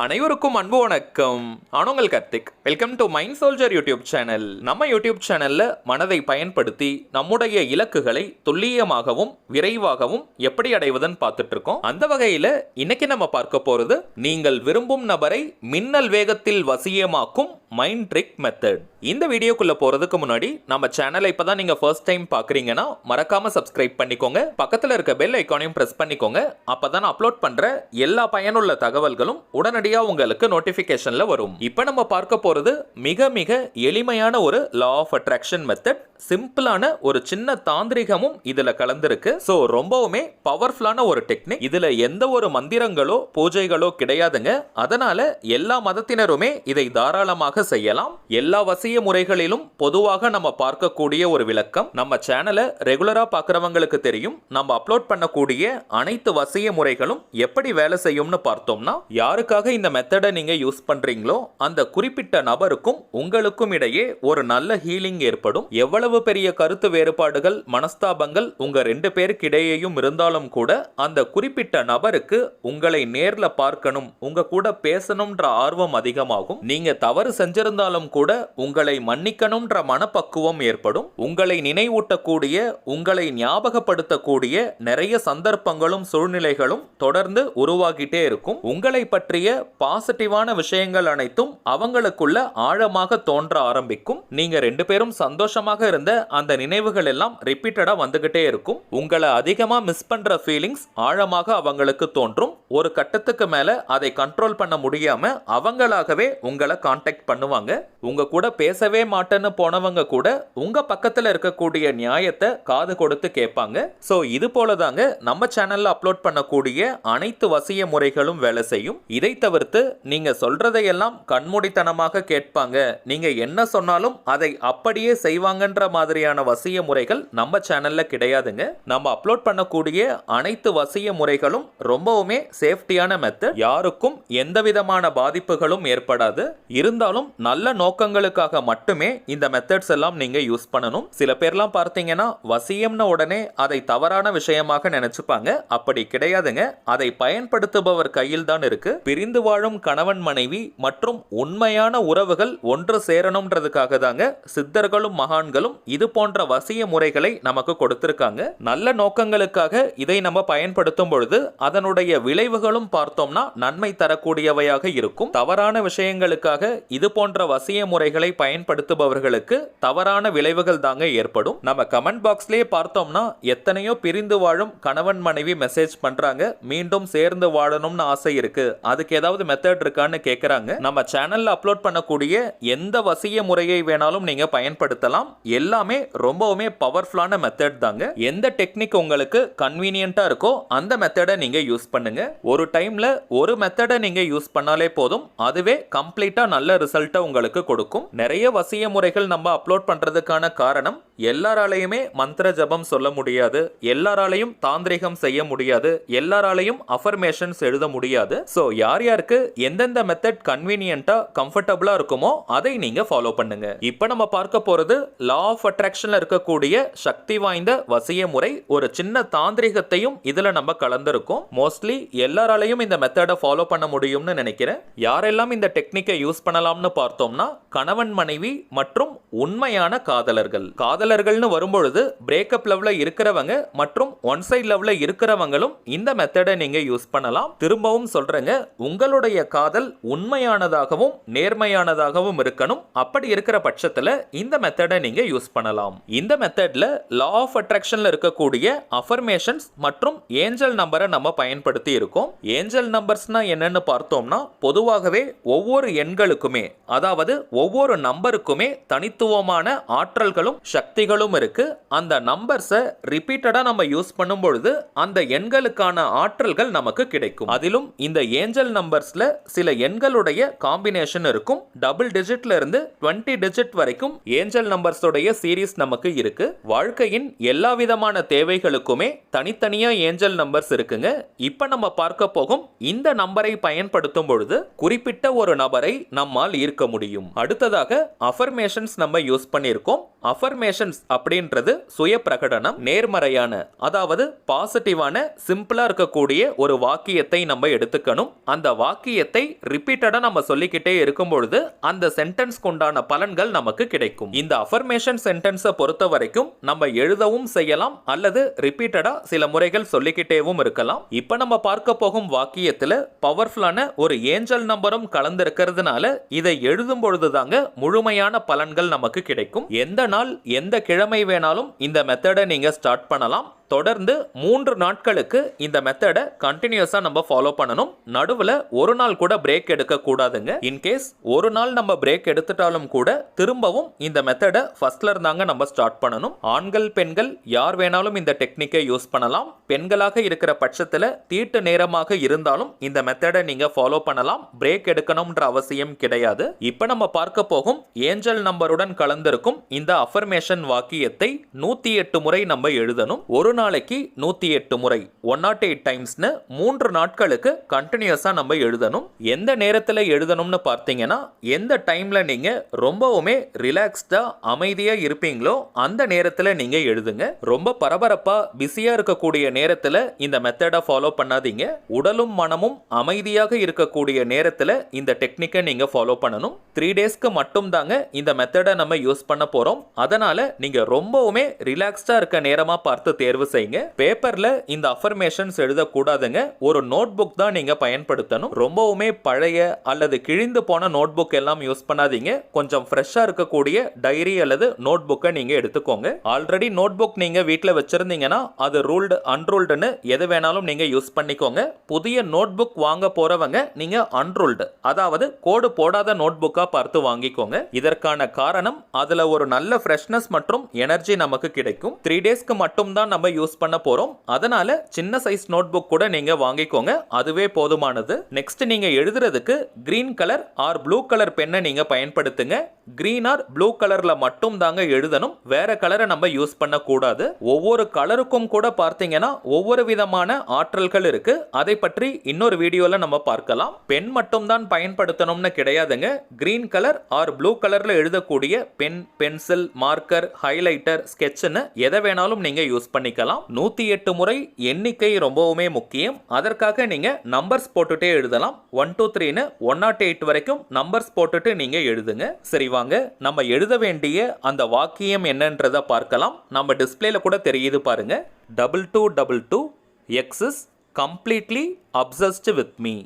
அனைவருக்கும் அன்பு வணக்கம். நான் உங்கள் Karthik. Welcome to mind soldier YouTube channel. நம்ம யூடியூப் சேனல்ல மனதை பயன்படுத்தி நம்முடைய இலக்குகளை துல்லியமாகவும் விரைவாகவும் எப்படி அடைவதுன்னு பார்த்துட்டு இருக்கோம். அந்த வகையில இன்னைக்கு நம்ம பார்க்க போறது நீங்கள் விரும்பும் நபரை மின்னல் வேகத்தில் வசியமாக்கும் மைண்ட் ட்ரிக் மெத்தட். இந்த வீடியோக்குள்ள போறதுக்கு முன்னாடி நம்ம சேனலை இப்பதான் நீங்க ஃபர்ஸ்ட் டைம் பாக்குறீங்கன்னா மறக்காம சப்ஸ்கிரைப் பண்ணிக்கோங்க. பக்கத்துல இருக்க பெல் ஐகானையும் பிரஸ் பண்ணிக்கோங்க. அப்பதான் அப்லோட் பண்ற எல்லா பயனுள்ள தகவல்களும் உடனடியா உங்களுக்கு நோட்டிபிகேஷன்ல வரும். இப்போ நம்ம பார்க்க போறது மிக மிக எளிமையான ஒரு லா ஆஃப் அட்ராக்ஷன் மெத்தட். சிம்பிளான ஒரு சின்ன தாந்திரிகமும் இதுல கலந்துருக்கு. சோ ரொம்பவுமே பவர்ஃபுல்லான ஒரு டெக்னிக். இதுல எந்த ஒரு மந்திரங்களோ பூஜைகளோ கிடையாதுங்க. அதனால எல்லா மதத்தினருமே இதை தாராளமாக செய்யலாம். எல்லா வசிய முறைகளிலும் பொதுவாக நம்ம பார்க்கக்கூடிய ஒரு விளக்கம். நம்ம சேனலை ரெகுலரா பார்க்கறவங்களுக்கு தெரியும். நம்ம அப்லோட் பண்ணக்கூடிய அனைத்து வசிய முறைகளும் எப்படி வேலை செய்யும்னு பார்த்தோம்னா, யாருக்காக இந்த மெத்தடை நீங்க யூஸ் பண்றீங்களோ அந்த குறிப்பிட்ட நபருக்கும் உங்களுக்கும் இடையே ஒரு நல்ல ஹீலிங் ஏற்படும். எவ்வளவு பெரிய கருத்து வேறுபாடுகள் மனஸ்தாபங்கள் உங்க ரெண்டு பேருக்கு இடையேயும் இருந்தாலும் கூட அந்த குறிப்பிட்ட நபருக்கு உங்களை நேர்ல பார்க்கணும், உங்க கூட பேசணும்ன்ற ஆர்வம் அதிகமாகும். நீங்க தவறு செஞ்சிருந்தாலும் கூட உங்களை மன்னிக்கணும்ன்ற மனப்பக்குவம் ஏற்படும். உங்களை நினைவூட்டக்கூடிய உங்களை ஞாபகப்படுத்தக்கூடிய நிறைய சந்தர்ப்பங்களும் சூழ்நிலைகளும் தொடர்ந்து உருவாகிட்டே இருக்கும். உங்களை பற்றிய பாசிட்டிவான விஷயங்கள் அனைத்தும் அவங்களுக்குள்ள ஆழமாக தோன்ற ஆரம்பிக்கும். நீங்க ரெண்டு பேரும் சந்தோஷமாக இருந்த அந்த நினைவுகள் எல்லாம் ரிப்பீட்டடா வந்துகிட்டே இருக்கும். உங்களை அதிகமா மிஸ் பண்ற ஃபீலிங்ஸ் ஆழமாக அவங்களுக்கு தோன்றும். ஒரு கட்டத்துக்கு மேல அதை கண்ட்ரோல் பண்ண முடியாம அவங்களாகவே உங்களை கான்டாக்ட் பண்ணுவாங்க. உங்க கூட பேசவே மாட்டேன்னு போனவங்க கூட உங்க பக்கத்துல இருக்கக்கூடிய நியாயத்தை காது கொடுத்து கேட்பாங்க. சோ இது போலதாங்க நம்ம சேனல்ல அப்லோட் பண்ணக்கூடிய அனைத்து வசிய முறைகளும் வேலை செய்யும். இதை தவிர்த்து நீங்க சொல்றதையெல்லாம் கண்மூடித்தனமாக கேட்பாங்க, நீங்க என்ன சொன்னாலும் அதை அப்படியே செய்வாங்கன்ற மாதிரியான வசிய முறைகள் நம்ம சேனல்ல கிடையாதுங்க. நம்ம அப்லோட் பண்ணக்கூடிய அனைத்து வசிய முறைகளும் ரொம்பவுமே சேஃப்டியான மெத்தட். யாருக்கும் எந்த விதமான பாதிப்புகளும் ஏற்படாது. இருந்தாலும் நல்ல நோக்கங்களுக்காக மட்டுமே இந்த மெத்தட்ஸ் எல்லாம் நீங்க யூஸ் பண்ணணும். சில பேர்லாம் பார்த்தீங்கன்னா வசியம்னு உடனே அதை தவறான விஷயமாக நினைச்சுப்பாங்க. அப்படி கிடையாதுங்க. அதை பயன்படுத்துபவர் கையில் தான் இருக்கு. பிரிந்து வாழும் கணவன் மனைவி மற்றும் உண்மையான உறவுகள் ஒன்று சேரணும்ன்றதுக்காக தாங்க சித்தர்களும் மகான்களும் இது போன்ற வசிய முறைகளை நமக்கு கொடுத்திருக்காங்க. நல்ல நோக்கங்களுக்காக இதை நம்ம பயன்படுத்தும் பொழுது அதனுடைய விளைவுகளும் பார்த்தோம்னா நன்மை தரக்கூடியவையாக இருக்கும். தவறான விஷயங்களுக்காக இது போன்ற வசிய முறைகளை பயன்படுத்துபவர்களுக்கு தவறான விளைவுகள் தாங்க ஏற்படும். நம்ம கமெண்ட் பாக்ஸ்லயே பார்த்தோம்னா எத்தனையோ பிரிந்து வாழும் கணவன் மனைவி மெசேஜ் பண்றாங்க, மீண்டும் சேர்ந்து வாழணும்னு ஆசை இருக்கு, அதுக்கு ஏதாவது மெத்தட் இருக்கான்னு கேக்குறாங்க. நம்ம சேனல்ல அப்லோட் பண்ணக்கூடிய எந்த வசிய முறையை வேணாலும் நீங்க பயன்படுத்தலாம். எல்லாமே ரொம்பவுமே பவர்ஃபுல்லான மெத்தட் தாங்க. எந்த டெக்னிக் உங்களுக்கு கன்வீனியன்ட்டா இருக்கோ அந்த மெத்தடை நீங்க யூஸ் பண்ணுங்க. ஒரு டைம்ல ஒரு மெத்தடை நீங்க யூஸ் பண்ணாலே போதும், அதுவே கம்ப்ளீட்டா நல்ல ரிசல்ட்டை உங்களுக்கு கொடுக்கும். நிறைய வசிய முறைகள் நம்ம அப்லோட் பண்றதுக்கான காரணம், எல்லாராலையுமே மந்திர ஜபம் சொல்ல முடியாது, எல்லாராலையும் தாந்திரிகம் செய்ய முடியாது, எல்லாராலையும் அஃபர்மேஷன்ஸ் எழுத முடியாது. சோ யார் யாருக்கு எந்தெந்த மெத்தட் கன்வீனியன்ட்டா கம்ஃபர்டபுளா இருக்குமோ அதை நீங்க ஃபாலோ பண்ணுங்க. இப்போ நம்ம பார்க்க போறது லா ஆஃப் அட்ராக்ஷன்ல இருக்கக்கூடிய சக்தி வாய்ந்த வசிய முறை. ஒரு சின்ன தாந்திரிகத்தையும் இதுல நம்ம கலந்துருக்கோம். மோஸ்ட்லி எல்லாராலையும் இந்த மெத்தடை ஃபாலோ பண்ண முடியும்னு நினைக்கிறேன். யாரெல்லாம் இந்த டெக்னிக்கை யூஸ் பண்ணலாம்னு பார்த்தோம்னா, கணவன் மனைவி மற்றும் உண்மையான காதலர்கள். காதலர்கள்னு வரும்பொழுது பிரேக்கப் லெவல்ல இருக்கிறவங்க மற்றும் ஒன் சைடு லெவல்ல இருக்கிறவங்களும் இந்த மெத்தடை நீங்க யூஸ் பண்ணலாம். திரும்பவும் சொல்றேங்க, உங்களுடைய காதல் உண்மையானதாகவும் நேர்மையானதாகவும் இருக்கணும். அப்படி இருக்கிற பட்சத்துல இந்த மெத்தடை நீங்க யூஸ் பண்ணலாம். இந்த மெத்தட்ல லா ஆஃப் அட்ராக்ஷன்ல இருக்கக்கூடிய அஃபர்மேஷன்ஸ் மற்றும் ஏஞ்சல் நம்பரை நம்ம பயன்படுத்தி இருக்கோம். ஏஞ்சல் நம்பர்ஸ்னா என்னன்னு பார்த்தோம்னா, பொதுவாகவே ஒவ்வொரு எண்களுக்குமே, அதாவது ஒவ்வொரு நம்பருக்குமே தனித்துவமான ஆற்றல்களும் சக்திகளும் இருக்கு. அந்த நம்பர்ஸை ரிப்பீட்டடா நம்ம யூஸ் பண்ணும் பொழுது அந்த எண்களுக்கான ஆற்றல்கள் நமக்கு கிடைக்கும். அதிலும் இந்த ஏஞ்சல் நம்பர்ஸ்ல சில எண்களுடைய காம்பினேஷன் இருக்கும். டபுள் டிஜிட்ல இருந்து 20 டிஜிட் வரைக்கும் ஏஞ்சல் நம்பர்ஸ் உடைய சீரிஸ் நமக்கு இருக்கு. வாழ்க்கையின் எல்லா விதமான தேவைகளுக்குமே தனித்தனியா ஏஞ்சல் நம்பர்ஸ் இருக்குங்க. இப்ப நம்ம பார்க்க போகும் இந்த நம்பரை பயன்படுத்தும் பொழுது குறிப்பிட்ட ஒரு நபரை நம்மால் ஈர்க்க முடியும். அடுத்ததாக அஃபர்மேஷன்ஸ் நம்ம யூஸ் பண்ணியிருக்கோம். அஃபர்மேஷன்ஸ் அப்படின்றது சுய பிரகடனம், நேர்மறையான அதாவது பாசிட்டிவான சிம்பிளா இருக்கக்கூடிய ஒரு வாக்கியத்தை நம்ம எடுத்துக்கணும். அந்த வாக்கியத்தை ரிப்பீட்டடா நம்ம சொல்லிக்கிட்டே இருக்கும் பொழுது அந்த சென்டென்ஸ்க்கு உண்டான பலன்கள் நமக்கு கிடைக்கும். இந்த அஃபர்மேஷன் சென்டென்ஸை பொறுத்த வரைக்கும் நம்ம எழுதவும் செய்யலாம் அல்லது ரிப்பீட்டடா சில முறைகள் சொல்லிக்கிட்டேவும் இருக்கலாம். இப்ப நம்ம பார்க்க போகும் வாக்கியத்துல பவர்ஃபுல்லான ஒரு ஏஞ்சல் நம்பரும் கலந்திருக்கிறதுனால இதை எழுதும் பொழுதுதாங்க முழுமையான பலன்கள் நமக்கு கிடைக்கும். எந்த நாள் எந்த கிழமை வேணாலும் இந்த மெத்தடை நீங்க ஸ்டார்ட் பண்ணலாம். தொடர்ந்து 3 நாட்களுக்கு இந்த மெத்தடை கண்டினியூஸா நம்ம ஃபாலோ பண்ணணும். நடுவில் ஒரு நாள் கூட பிரேக் எடுக்க கூடாதுங்க. இன்கேஸ் ஒரு நாள் நம்ம பிரேக் எடுத்துட்டாலும் கூட திரும்பவும் இந்த மெத்தடை ஃபர்ஸ்ட்ல இருந்தாங்க நம்ம ஸ்டார்ட் பண்ணணும். ஆண்கள் பெண்கள் யார் வேணாலும் இந்த டெக்னிக்கை யூஸ் பண்ணலாம். பெண்களாக இருக்கிற பட்சத்தில் தீட்டு நேரமாக இருந்தாலும் இந்த மெத்தடை நீங்க ஃபாலோ பண்ணலாம். பிரேக் எடுக்கணும்ன்ற அவசியம் கிடையாது. இப்ப நம்ம பார்க்க போகும் ஏஞ்சல் நம்பருடன் கலந்திருக்கும் இந்த அஃபர்மேஷன் வாக்கியத்தை 108 முறை நம்ம எழுதணும். ஒரு நாளைக்கு 108 முறை 108 டைம்ஸ்னு 3 நாட்களுக்கு கண்டினியூஸா நம்ம எழுதணும். எந்த நேரத்தில் எழுதணும்னு பார்த்தீங்கன்னா எந்த டைம்ல நீங்க ரொம்பவுமே ரிலாக்ஸ்டா அமைதியா இருப்பீங்களோ அந்த நேரத்தில் நீங்க எழுதுங்க. ரொம்ப பரபரப்பா பிஸியா இருக்கக்கூடிய நேரத்தில் இந்த மெத்தடை ஃபாலோ பண்ணாதீங்க. உடலும் மனமும் அமைதியாக இருக்கக்கூடிய நேரத்தில் இந்த டெக்னிக்கை நீங்க ஃபாலோ பண்ணணும். 3 டேஸ்க்கு மட்டும் தாங்க இந்த மெத்தடை நம்ம யூஸ் பண்ண போறோம். அதனால நீங்க ரொம்பவுமே ரிலாக்ஸ்டா இருக்க நேரமா பார்த்து தேர்வு செய்யுங்க. பேப்பர்ல இந்த அஃபர்மேஷன்ஸ் எழுதக்கூடாதுங்க. ஒரு நோட் புக் தான் நீங்க பயன்படுத்தணும். ரொம்பவுமே பழைய அல்லது கிழிந்து போன நோட் புக் எல்லாம் யூஸ் பண்ணாதீங்க. கொஞ்சம் ஃப்ரெஷ்ஷா இருக்கக்கூடிய டைரி அல்லது நோட் புக்கை நீங்க எடுத்துக்கோங்க. ஆல்ரெடி நோட் புக் நீங்க வீட்டில் வச்சிருந்தீங்கன்னா அது ரூல்டு அன்ரூல்டுன்னு எது வேணாலும் நீங்க யூஸ் பண்ணிக்கோங்க. புதிய நோட் புக் வாங்க போறவங்க நீங்க அன்ரூல்டு அதாவது கோடு போடாத நோட் புக்கா பார்த்து வாங்கிக்கோங்க. இதற்கான காரணம் அதுல ஒரு நல்ல ஃப்ரெஷ்னஸ் மற்றும் எனர்ஜி நமக்கு கிடைக்கும். 3 டேஸ்க்கு மட்டும் தான் நம்ம யூஸ் பண்ண போறோம். அதனால சின்ன சைஸ் நோட் புக் கூட நீங்க வாங்கிக்கோங்க. அதுவே போதுமானது. நெக்ஸ்ட் நீங்க எழுதுறதுக்கு green colour or blue colour பென்னை நீங்க பயன்படுத்துங்க. கிரீன் ஆர் ப்ளூ கலர்ல மட்டும் தாங்க எழுதணும். வேற கலரை நம்ம யூஸ் பண்ண கூடாது. ஒவ்வொரு கலருக்கும் கூட பார்த்தீங்கன்னா ஒவ்வொரு விதமான ஆற்றல்கள் இருக்கு. அதை பற்றி இன்னொரு வீடியோல நம்ம பார்க்கலாம். பென் மட்டும் தான் பயன்படுத்தணும்னு கிடையாதுங்க. கிரீன் கலர் ஆர் ப்ளூ கலர்ல எழுதக்கூடிய பென், பென்சில், மார்க்கர், ஹைலைட்டர், ஸ்கெட்ச்னு எதை வேணாலும் நீங்க யூஸ் பண்ணிக்கலாம். 108 முறை எண்ணிக்கை ரொம்பவுமே முக்கியம். அதற்காக நீங்க நம்பர்ஸ் போட்டுட்டே எழுதலாம். 1 2 3ன்னு 108 வரைக்கும் நம்பர்ஸ் போட்டுட்டு நீங்க எழுதுங்க. சரி வாங்க நம்ம எழுத வேண்டிய அந்த வாக்கியம் என்னன்றதை பார்க்கலாம். நம்ம டிஸ்பிளேல கூட தெரியுது பாருங்க. 2222 X is completely obsessed with me.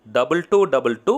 2222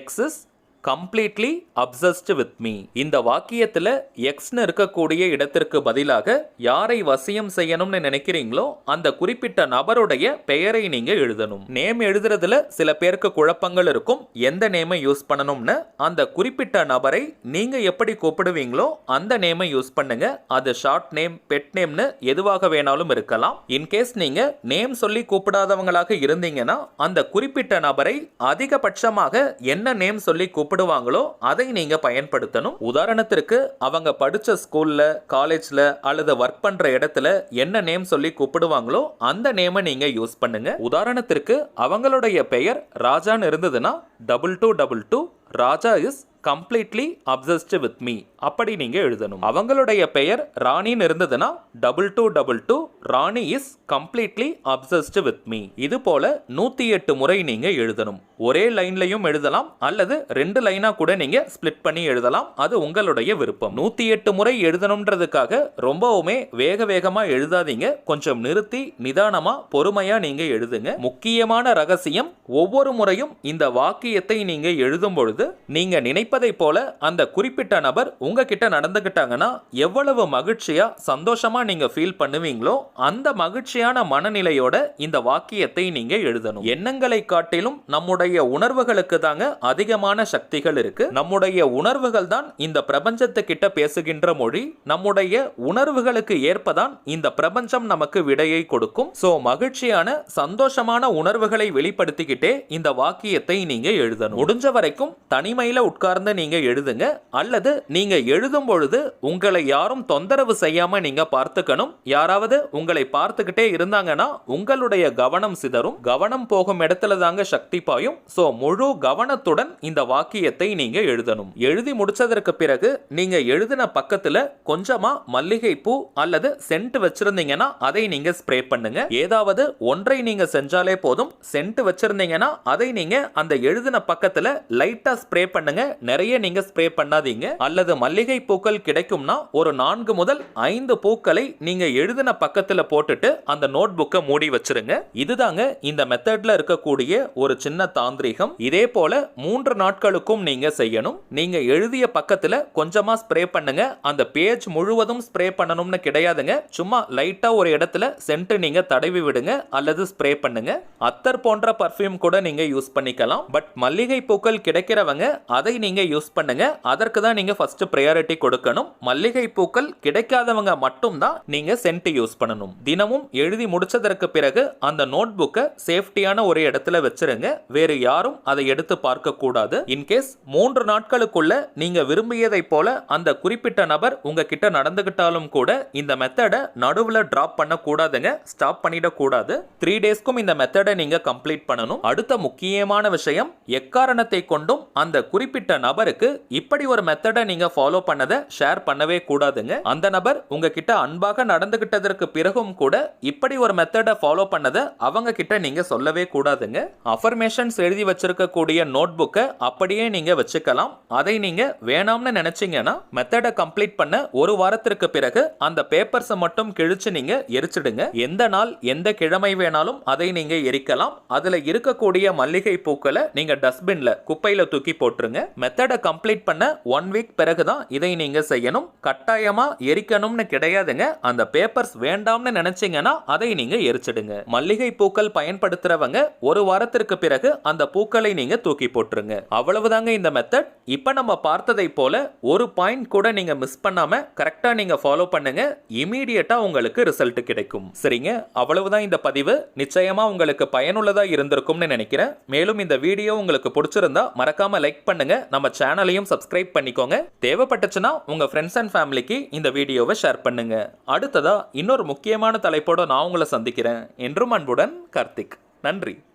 X is completely obsessed with me. இந்த வாக்கியத்தில் எக்ஸ்னு இருக்கக்கூடிய இடத்திற்கு பதிலாக யாரை வசியம் செய்யணும்னு நினைக்கிறீங்களோ அந்த குறிப்பிட்ட நபருடைய பெயரை நீங்க எழுதணும். நேம் எழுதுறதுல சில பேருக்கு குழப்பங்கள் இருக்கும். எந்த நேமை யூஸ் பண்ணணும்னு அந்த குறிப்பிட்ட நபரை நீங்க எப்படி கூப்பிடுவீங்களோ அந்த நேமை யூஸ் பண்ணுங்க. அது ஷார்ட் நேம், பெட் நேம்னு எதுவாக வேணாலும் இருக்கலாம். இன்கேஸ் நீங்க நேம் சொல்லி கூப்பிடாதவங்களாக இருந்தீங்கன்னா அந்த குறிப்பிட்ட நபரை அதிகபட்சமாக என்ன நேம் சொல்லி கூப்பிடுவாங்களோ அதை நீங்க பயன்படுத்தணும். உதாரணத்திற்கு அவங்க படிச்ச ஸ்கூல்ல, காலேஜ்ல அல்லது ஒர்க் பண்ற இடத்துல என்ன நேம் சொல்லி கூப்பிடுவாங்களோ அந்த நேமை நீங்க யூஸ் பண்ணுங்க. உதாரணத்திற்கு அவங்களுடைய பெயர் ராஜான்னு இருந்ததுன்னா 2222 Raja is completely obsessed with me அப்படி நீங்க எழுதணும். அவங்களுடைய பெயர் ராணின்னு இருந்ததுன்னா 2222 Rani is completely obsessed with me. இது போல 108 முறை நீங்க எழுதணும். ஒரே லைன்லையும் எழுதலாம் அல்லது 2 லைனா கூட நீங்க ஸ்பிளிட் பண்ணி எழுதலாம். அது உங்களுடைய விருப்பம். 108 முறை எழுதணும்ன்றதுக்காக ரொம்பவுமே வேகமா எழுதாதீங்க. கொஞ்சம் நிறுத்தி நிதானமா பொறுமையா நீங்க எழுதுங்க. முக்கியமான ரகசியம், ஒவ்வொரு முறையும் இந்த வாக்கியத்தை நீங்க எழுதும் பொழுது நீங்க நினைப்பதை போல அந்த குறிப்பிட்ட நபர் உங்ககிட்ட நடந்துகிட்டாங்கன்னா எவ்வளவு மகிழ்ச்சியா சந்தோஷமா நீங்க ஃபீல் பண்ணுவீங்களோ அந்த மகிழ்ச்சியான மனநிலையோட இந்த வாக்கியத்தை நீங்க எழுதணும். எண்ணங்களை காட்டிலும் நம்முடைய உணர்வுகளுக்கு தாங்க அதிகமான சக்திகள் இருக்கு. நம்முடைய உணர்வுகள் தான் இந்த பிரபஞ்சத்துக்கிட்ட பேசுகின்ற மொழி. நம்முடைய உணர்வுகளுக்கு ஏற்பதான் இந்த பிரபஞ்சம் நமக்கு விடையை கொடுக்கும். சோ மகிழ்ச்சியான சந்தோஷமான உணர்வுகளை வெளிப்படுத்திக்கிட்டே இந்த வாக்கியத்தை நீங்க எழுதணும். முடிஞ்ச வரைக்கும் தனிமையில உட்கார்ந்து நீங்க எழுதுங்க அல்லது நீங்க நீங்க எழுதும் பொழுது உங்களை யாரும் தொந்தரவு செய்யாம நீங்க பார்த்துக்கணும். யாராவது உங்களை பார்த்துக்கிட்டே இருந்தாங்கன்னா உங்களுடைய கவனம் சிதறும். கவனம் போகும் இடத்துல தாங்க சக்தி பாயும். சோ முழு கவனத்துடன் இந்த வாக்கியத்தை நீங்க எழுதணும். எழுதி முடிச்சதற்கு பிறகு நீங்க எழுதின பக்கத்துல கொஞ்சமா மல்லிகை பூ அல்லது சென்ட் வச்சிருந்தீங்கன்னா அதை நீங்க ஸ்ப்ரே பண்ணுங்க. ஏதாவது ஒன்றை நீங்க செஞ்சாலே போதும். சென்ட் வச்சிருந்தீங்கன்னா அதை நீங்க அந்த எழுதின பக்கத்துல லைட்டா ஸ்ப்ரே பண்ணுங்க. நிறைய நீங்க ஸ்ப்ரே பண்ணாதீங்க. அல்லது மல்லிகை பூக்கள் கிடைக்கும்னா ஒரு 4 முதல் 5 பூக்களை நீங்க எழுதின பக்கத்துல போட்டுட்டு அந்த நோட் புக்கை மூடி வச்சிருங்க. இதுதாங்க இந்த மெத்தட்ல இருக்கக்கூடிய ஒரு சின்ன தாந்திரிகம். இதே போல 3 நாட்களுக்கும் நீங்க செய்யணும். நீங்க எழுதிய பக்கத்துல கொஞ்சமா ஸ்ப்ரே பண்ணுங்க. அந்த பேஜ் முழுவதும் ஸ்ப்ரே பண்ணணும்னு கிடையாதுங்க. சும்மா லைட்டா ஒரு இடத்துல சென்ட் நீங்க தடவி விடுங்க அல்லது ஸ்ப்ரே பண்ணுங்க. அத்தர் போன்ற பர்ஃபியூம் கூட நீங்க யூஸ் பண்ணிக்கலாம். பட் மல்லிகை பூக்கள் கிடைக்கிறவங்க அதை நீங்க யூஸ் பண்ணுங்க. அதற்கு தான் நீங்க ஃபர்ஸ்ட் பிரையாரிட்டி கொடுக்கணும். மல்லிகை பூக்கள் கிடைக்காதவங்க மட்டும் தான் நீங்க சென்ட் யூஸ் பண்ணணும். தினமும் எழுதி முடிச்சதற்கு பிறகு அந்த நோட் புக்கை சேஃப்டியான ஒரு இடத்துல வச்சிருங்க. வேறு யாரும் அதை எடுத்து பார்க்க கூடாது. இன்கேஸ் 3 நாட்களுக்குள்ள நீங்க விரும்பியதை போல அந்த குறிப்பிட்ட நபர் உங்ககிட்ட நடந்துகிட்டாலும் கூட இந்த மெத்தடை நடுவுல டிராப் பண்ண கூடாதுங்க. ஸ்டாப் பண்ணிட கூடாது. 3 டேஸ்க்கும் இந்த மெத்தடை நீங்க கம்ப்ளீட் பண்ணணும். அடுத்த முக்கியமான விஷயம், எக்காரணத்தை கொண்டும் அந்த குறிப்பிட்ட நபருக்கு இப்படி ஒரு மெத்தடை நீங்க ஃபாலோ பண்ணதை ஷேர் பண்ணவே கூடாதுங்க. அந்த நபர் உங்ககிட்ட அன்பாக நடந்துகிட்டதற்கு பிறகும் கூட இப்படி ஒரு மெத்தடை ஃபாலோ பண்ணதை அவங்க கிட்ட நீங்க சொல்லவே கூடாதுங்க. அஃபர்மேஷன்ஸ் எழுதி வச்சிருக்கக்கூடிய நோட் புக்கை அப்படியே நீங்க வச்சுக்கலாம். அதை நீங்க வேணாம்னு நினைச்சீங்கன்னா மெத்தடை கம்ப்ளீட் பண்ண ஒரு வாரத்திற்கு பிறகு அந்த பேப்பர்ஸை மட்டும் கிழிச்சு நீங்க எரிச்சிடுங்க. எந்த நாள் எந்த கிழமை வேணாலும் அதை நீங்க எரிக்கலாம். அதுல இருக்கக்கூடிய மல்லிகை பூக்களை நீங்க டஸ்ட்பின்ல குப்பையில தூக்கி போட்டுருங்க. மெத்தடை கம்ப்ளீட் பண்ண 1 வீக் பிறகுதான் இதை நீங்க செய்யணும். கட்டாயமா எரிக்கணும்னு கிடையாதுங்க. அந்த பேப்பர்ஸ் வேண்டாம்னு நினைச்சீங்கன்னா அதை நீங்க எரிச்சிடுங்க. மல்லிகை பூக்கள் பயன்படுத்துறவங்க ஒரு வாரத்திற்கு பிறகு அந்த பூக்களை நீங்க தூக்கி போட்டுருங்க. அவ்வளவுதாங்க இந்த மெத்தட். இப்ப நம்ம பார்த்ததை போல ஒரு பாயிண்ட் கூட நீங்க மிஸ் பண்ணாம கரெக்டா நீங்க ஃபாலோ பண்ணுங்க. இமீடியட்டா உங்களுக்கு ரிசல்ட் கிடைக்கும். சரிங்க, அவ்வளவுதான் இந்த பதிவு. நிச்சயமா உங்களுக்கு பயனுள்ளதா இருந்திருக்கும்னு நினைக்கிறேன். மேலும் இந்த வீடியோ உங்களுக்கு பிடிச்சிருந்தா மறக்காம லைக் பண்ணுங்க. நம்ம சேனலையும் சப்ஸ்கிரைப் பண்ணிக்கோங்க. தேவைப்பட்டுச்சுன்னா உங்க ஃப்ரெண்ட்ஸ் அண்ட் ஃபேமிலிக்கு இந்த வீடியோவை ஷேர் பண்ணுங்க. அடுத்ததா இன்னொரு முக்கியமான தலைப்போட நான் உங்களை சந்திக்கிறேன். என்றும் அன்புடன் கார்த்திக். நன்றி.